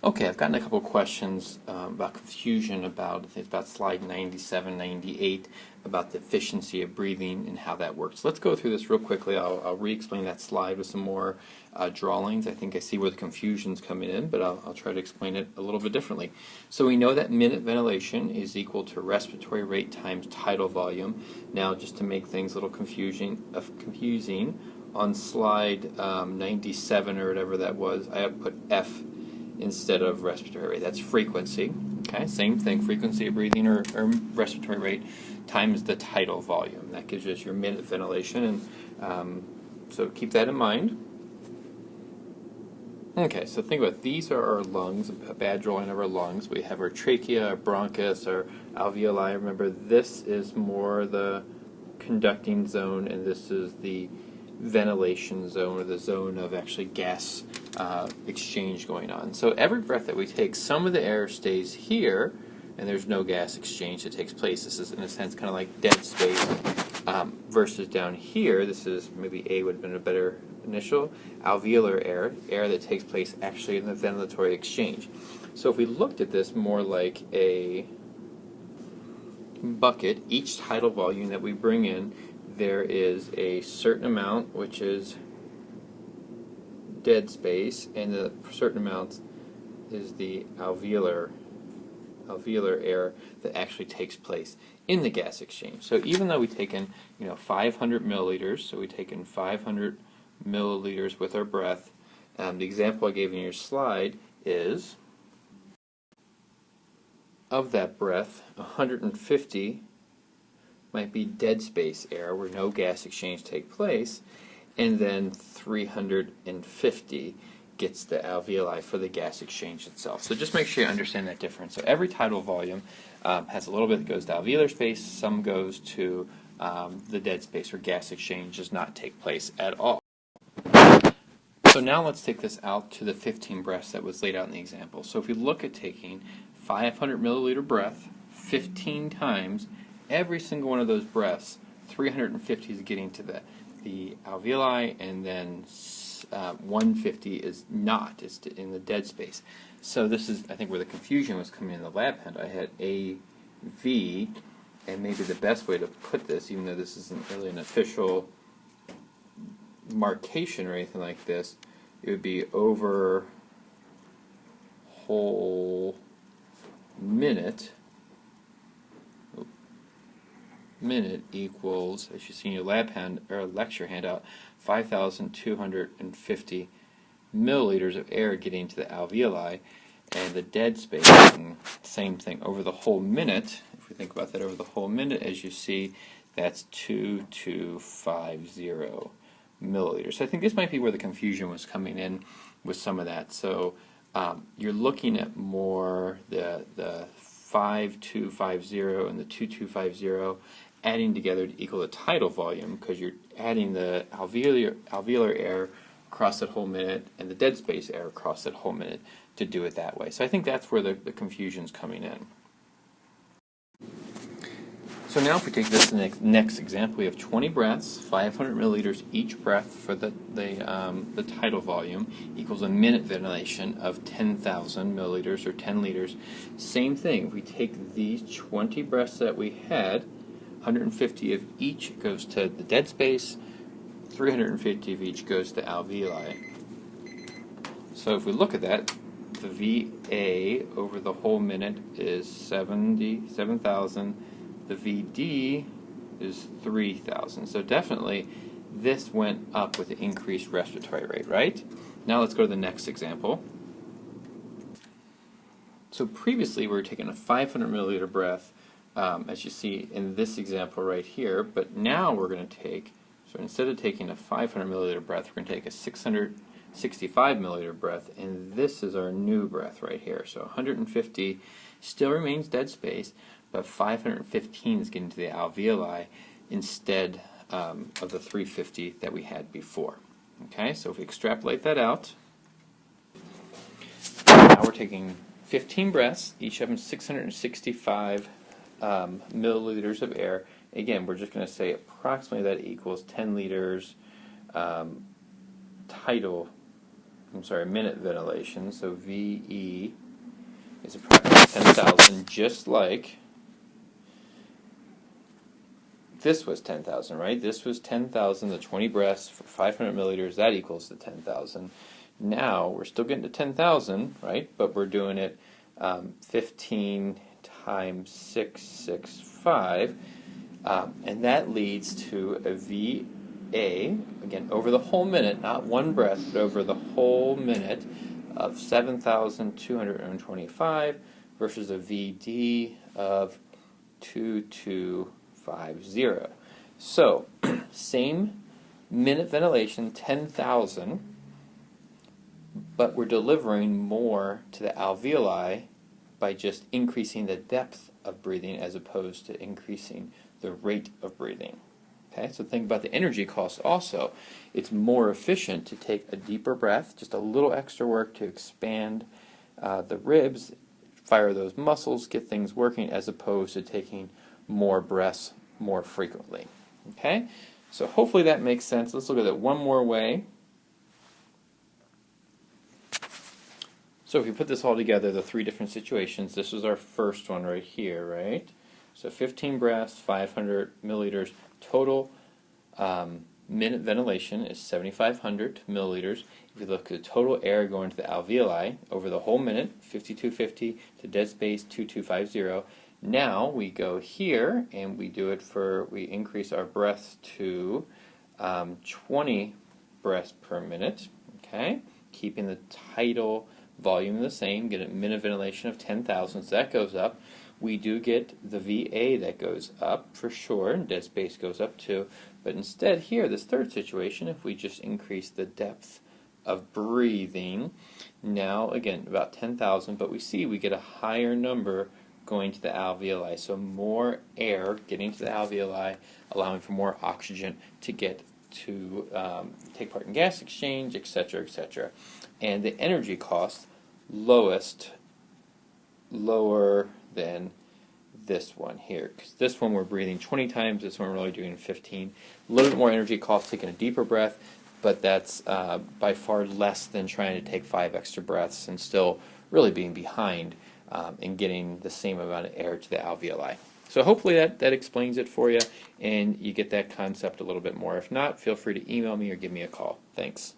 Okay, I've gotten a couple questions about confusion about, I think it's about slide 97, 98, about the efficiency of breathing and how that works. Let's go through this real quickly. I'll re-explain that slide with some more drawings. I think I see where the confusion's coming in, but I'll try to explain it a little bit differently. So we know that minute ventilation is equal to respiratory rate times tidal volume. Now, just to make things a little confusing, on slide 97 or whatever that was, I have put F instead of respiratory rate. That's frequency. Okay, same thing, frequency of breathing or respiratory rate times the tidal volume. That gives us your minute ventilation, and so keep that in mind. Okay, so think about it. These are our lungs, a bad drawing of our lungs. We have our trachea, our bronchus, our alveoli. Remember, this is more the conducting zone, and this is the ventilation zone, or the zone of actually gas exchange going on. So every breath that we take, some of the air stays here, and there's no gas exchange that takes place. This is, in a sense, kind of like dead space, versus down here, this is, maybe A would have been a better initial, alveolar air that takes place actually in the ventilatory exchange. So if we looked at this more like a bucket, each tidal volume that we bring in, there is a certain amount which is dead space, and a certain amount is the alveolar air that actually takes place in the gas exchange. So even though we take in 500 milliliters, so we take in 500 milliliters with our breath, the example I gave in your slide is, of that breath, 150 might be dead space air where no gas exchange takes place, and then 350 gets the alveoli for the gas exchange itself. So just make sure you understand that difference. So every tidal volume has a little bit that goes to alveolar space, some goes to the dead space where gas exchange does not take place at all. So now let's take this out to the 15 breaths that was laid out in the example. So if we look at taking 500 milliliter breath 15 times, every single one of those breaths, 350 is getting to the alveoli, and then 150 is not. It's in the dead space. So this is, I think, where the confusion was coming in the lab hand. I had AV, and maybe the best way to put this, even though this isn't really an official marcation or anything like this, it would be over whole minute. Minute equals, as you see in your lab hand or lecture handout, 5,250 milliliters of air getting to the alveoli, and the dead space, and same thing over the whole minute. If we think about that over the whole minute, as you see, that's 2,250 milliliters. So I think this might be where the confusion was coming in with some of that. So you're looking at more the 5,250 and the 2,250 adding together to equal the tidal volume, because you're adding the alveolar air across that whole minute and the dead space air across that whole minute to do it that way. So I think that's where the confusion's coming in. So now if we take this next example, we have 20 breaths, 500 milliliters each breath for the tidal volume equals a minute ventilation of 10,000 milliliters or 10 liters. Same thing, if we take these 20 breaths that we had, 150 of each goes to the dead space, 350 of each goes to alveoli. So if we look at that, the VA over the whole minute is 7,000. The VD is 3,000. So definitely this went up with the increased respiratory rate, right? Now let's go to the next example. So previously we were taking a 500 milliliter breath, as you see in this example right here, but now we're going to take, so instead of taking a 500 milliliter breath, we're going to take a 665 milliliter breath, and this is our new breath right here. So 150 still remains dead space, but 515 is getting to the alveoli instead of the 350 that we had before. Okay, so if we extrapolate that out, now we're taking 15 breaths, each of them 665 milliliters of air. Again, we're just going to say approximately that equals 10 liters tidal minute ventilation. So VE is approximately 10,000, just like this was 10,000, right? This was 10,000, the 20 breaths for 500 milliliters, that equals to 10,000. Now, we're still getting to 10,000, right? But we're doing it 15 times 665, and that leads to a VA, again, over the whole minute, not one breath, but over the whole minute, of 7,225 versus a VD of 2250. So, same minute ventilation, 10,000, but we're delivering more to the alveoli by just increasing the depth of breathing as opposed to increasing the rate of breathing. Okay, so think about the energy cost also. It's more efficient to take a deeper breath, just a little extra work to expand the ribs, fire those muscles, get things working, as opposed to taking more breaths more frequently. Okay, so hopefully that makes sense. Let's look at it one more way. So if we put this all together, the three different situations, this is our first one right here, right? So 15 breaths, 500 milliliters. Total minute ventilation is 7,500 milliliters. If you look at the total air going to the alveoli over the whole minute, 5,250 to dead space, 2,250. Now we go here and we do it we increase our breaths to 20 breaths per minute, okay? Keeping the tidal volume the same, get a minute ventilation of 10,000, so that goes up. We do get the VA that goes up for sure, and dead space goes up too. But instead here, this third situation, if we just increase the depth of breathing, now again about 10,000, but we see we get a higher number going to the alveoli, so more air getting to the alveoli, allowing for more oxygen to get to take part in gas exchange, etc., etc. And the energy cost lower than this one here, because this one we're breathing 20 times, this one we're only doing 15. A little bit more energy cost taking a deeper breath, but that's by far less than trying to take 5 extra breaths and still really being behind in getting the same amount of air to the alveoli. So hopefully that explains it for you, and you get that concept a little bit more. If not, feel free to email me or give me a call. Thanks.